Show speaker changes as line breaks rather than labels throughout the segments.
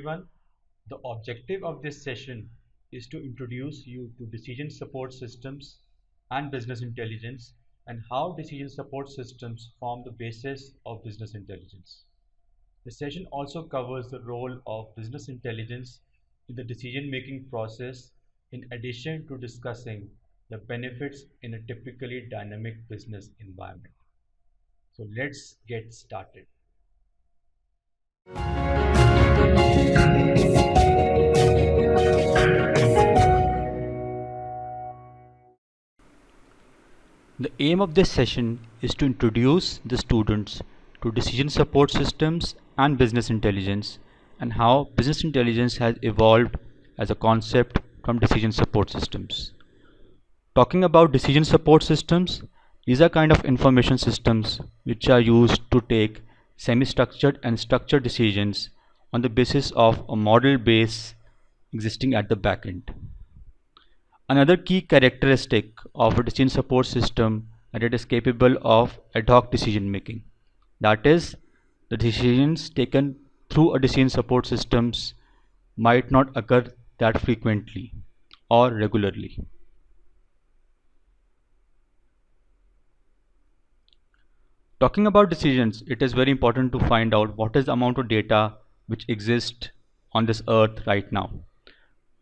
everyone. The objective of this session is to introduce you to decision support systems and business intelligence and how decision support systems form the basis of business intelligence. The session also covers the role of business intelligence in the decision-making process in addition to discussing the benefits in a typically dynamic business environment. So let's get started. The aim of this session is to introduce the students to decision support systems and business intelligence and how business intelligence has evolved as a concept from decision support systems. Talking about decision support systems, these are kind of information systems which are used to take semi-structured and structured decisions on the basis of a model base existing at the back end. Another key characteristic of a decision support system that it is capable of ad hoc decision making. That is, the decisions taken through a decision support systems might not occur that frequently or regularly. Talking about decisions, it is very important to find out what is the amount of data which exists on this earth right now.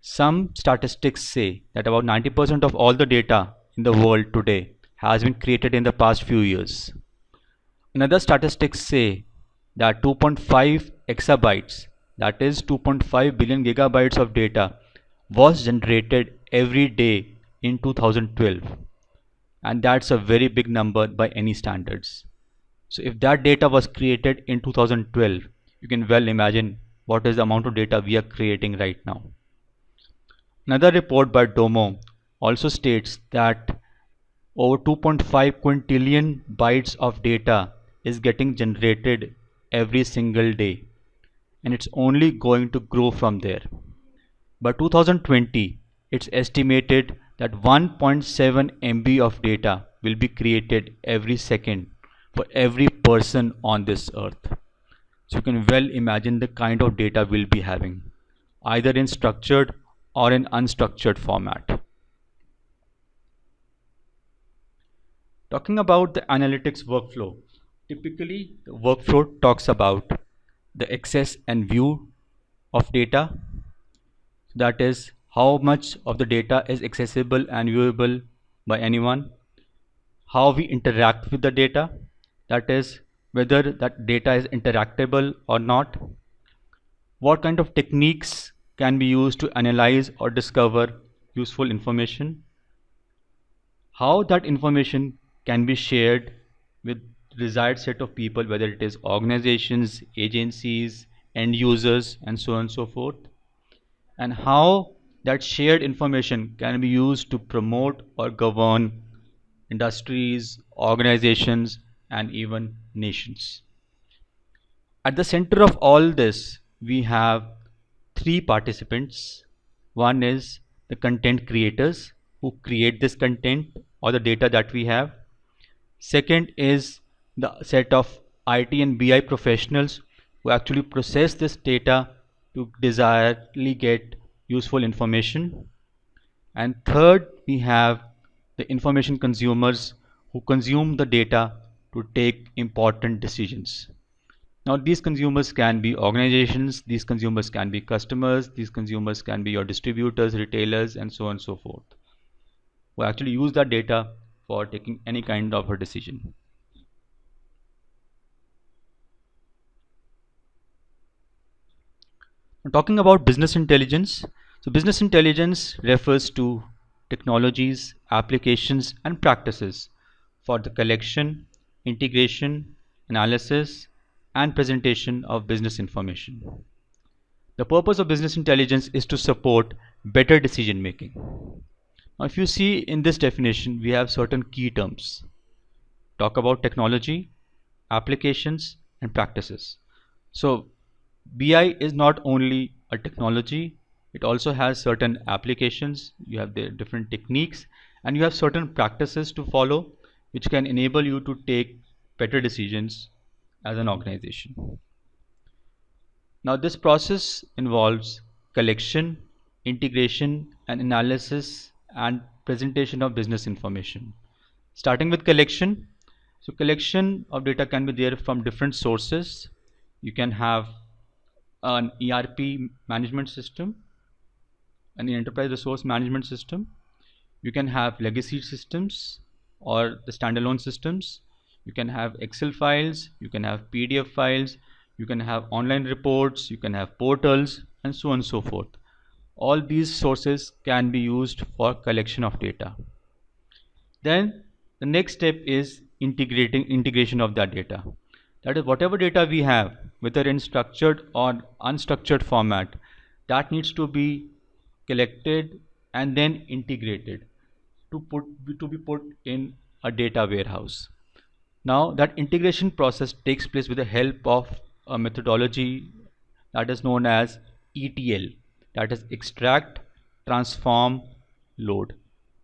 Some statistics say that about 90% of all the data in the world today has been created in the past few years. Another statistics say that 2.5 exabytes, that is 2.5 billion gigabytes of data was generated every day in 2012, and that's a very big number by any standards. So if that data was created in 2012, you can well imagine what is the amount of data we are creating right now. Another report by Domo also states that over 2.5 quintillion bytes of data is getting generated every single day, and it's only going to grow from there. By 2020, it's estimated that 1.7 MB of data will be created every second for every person on this earth. So you can well imagine the kind of data we'll be having, either in structured or in unstructured format. Talking about the analytics workflow, typically the workflow talks about the access and view of data. That is, how much of the data is accessible and viewable by anyone, how we interact with the data, that is, whether that data is interactable or not, what kind of techniques can be used to analyze or discover useful information, how that information can be shared with desired set of people, whether it is organizations, agencies, end users, and so on and so forth, and how that shared information can be used to promote or govern industries, organizations, and even nations. At the center of all this, we have three participants. One is the content creators who create this content or the data that we have. Second is the set of IT and BI professionals who actually process this data to desiredly get useful information. And third, we have the information consumers who consume the data to take important decisions. Now these consumers can be organizations, these consumers can be customers, these consumers can be your distributors, retailers, and so on and so forth, who actually use that data for taking any kind of a decision. Talking about business intelligence, so business intelligence refers to technologies, applications, and practices for the collection, integration, analysis, and presentation of business information. The purpose of business intelligence is to support better decision making. Now, if you see in this definition, we have certain key terms. Talk about technology, applications, and practices. So BI is not only a technology, it also has certain applications, you have the different techniques, and you have certain practices to follow which can enable you to take better decisions as an organization. Now this process involves collection, integration and analysis and presentation of business information. Starting with collection. So collection of data can be there from different sources. You can have an ERP management system, an enterprise resource management system. You can have legacy systems or the standalone systems. You can have Excel files, you can have PDF files, you can have online reports, you can have portals, and so on and so forth. All these sources can be used for collection of data. Then the next step is integration of that data. That is, whatever data we have, whether in structured or unstructured format, that needs to be collected and then integrated to be put in a data warehouse. Now that integration process takes place with the help of a methodology that is known as ETL, that is extract, transform, load.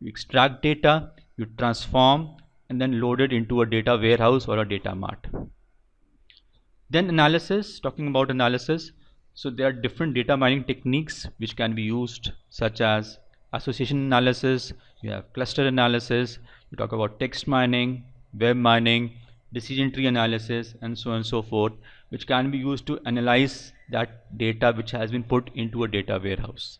You extract data, you transform, and then load it into a data warehouse or a data mart. Then analysis, talking about analysis. So there are different data mining techniques which can be used, such as association analysis, you have cluster analysis, you talk about text mining, web mining, decision tree analysis, and so on and so forth, which can be used to analyze that data which has been put into a data warehouse.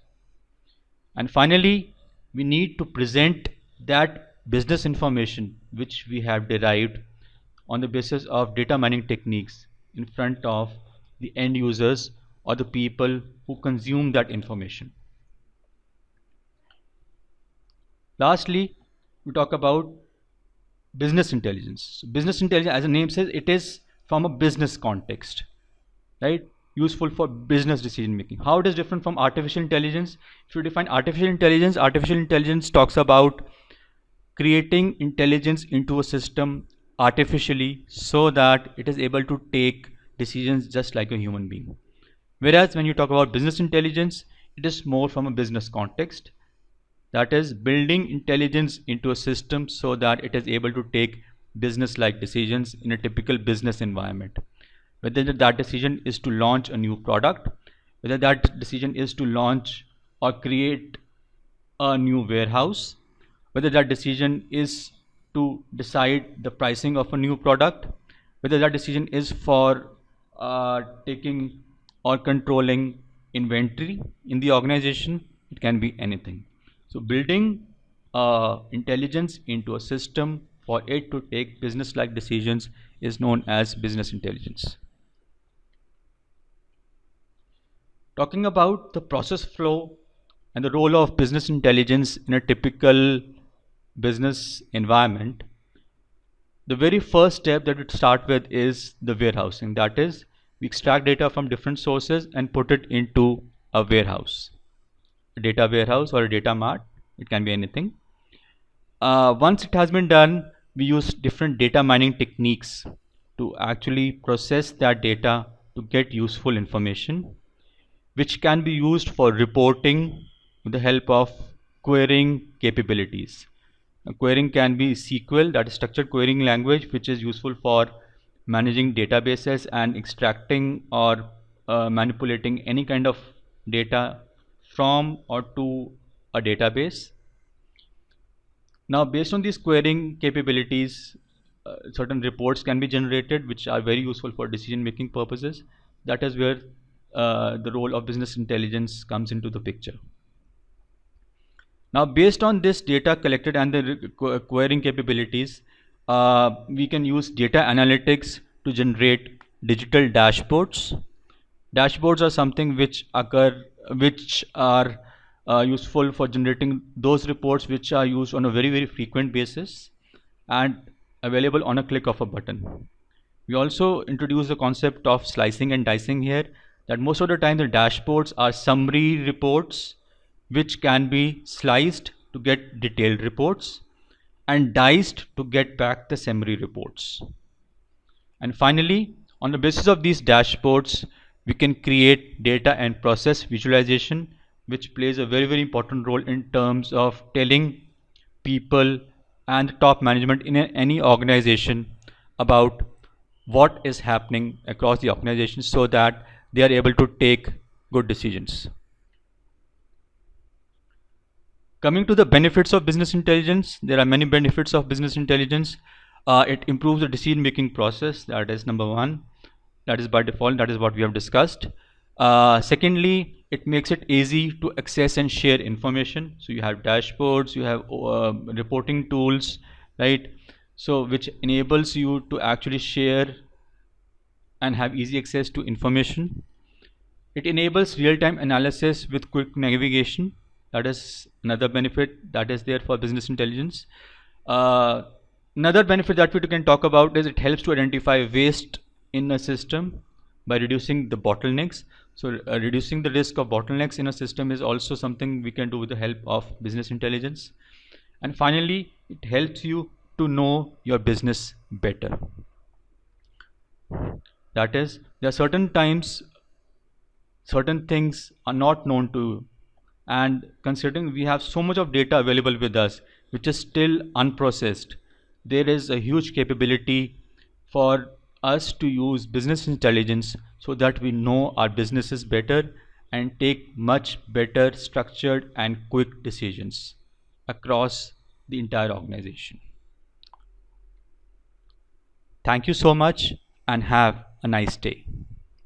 And finally, we need to present that business information which we have derived on the basis of data mining techniques in front of the end users or the people who consume that information. Lastly, we talk about business intelligence. So business intelligence, as the name says, it is from a business context, right? Useful for business decision making. How it is different from artificial intelligence? If you define artificial intelligence talks about creating intelligence into a system artificially so that it is able to take decisions just like a human being. Whereas when you talk about business intelligence, it is more from a business context. That is, building intelligence into a system so that it is able to take business-like decisions in a typical business environment. Whether that decision is to launch a new product, whether that decision is to launch or create a new warehouse, whether that decision is to decide the pricing of a new product, whether that decision is for taking or controlling inventory in the organization, it can be anything. So building intelligence into a system for it to take business-like decisions is known as business intelligence. Talking about the process flow and the role of business intelligence in a typical business environment, the very first step that we start with is the warehousing. That is, we extract data from different sources and put it into a warehouse, a data warehouse or a data mart. It can be anything. Once it has been done, we use different data mining techniques to actually process that data to get useful information, which can be used for reporting with the help of querying capabilities. Querying can be SQL, that is structured querying language, which is useful for managing databases and extracting or manipulating any kind of data from or to a database. Now, based on these querying capabilities, certain reports can be generated which are very useful for decision making purposes. That is where the role of business intelligence comes into the picture. Now, based on this data collected and the querying capabilities, we can use data analytics to generate digital dashboards. Dashboards are something which are useful for generating those reports which are used on a very frequent basis and available on a click of a button. We also introduce the concept of slicing and dicing here, that most of the time the dashboards are summary reports which can be sliced to get detailed reports and diced to get back the summary reports. And finally, on the basis of these dashboards, we can create data and process visualization, which plays a very important role in terms of telling people and top management in any organization about what is happening across the organization so that they are able to take good decisions. Coming to the benefits of business intelligence, there are many benefits of business intelligence. It improves the decision making process, that is number one. That is by default, that is what we have discussed. Secondly, it makes it easy to access and share information. So you have dashboards, you have reporting tools, right? So which enables you to actually share and have easy access to information. It enables real-time analysis with quick navigation. That is another benefit that is there for business intelligence. Another benefit that we can talk about is it helps to identify waste in a system by reducing the bottlenecks. So reducing the risk of bottlenecks in a system is also something we can do with the help of business intelligence. And finally, it helps you to know your business better. That is, there are certain times certain things are not known to you, and considering we have so much of data available with us which is still unprocessed, there is a huge capability for us to use business intelligence so that we know our businesses better and take much better structured and quick decisions across the entire organization. Thank you so much and have a nice day.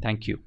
Thank you.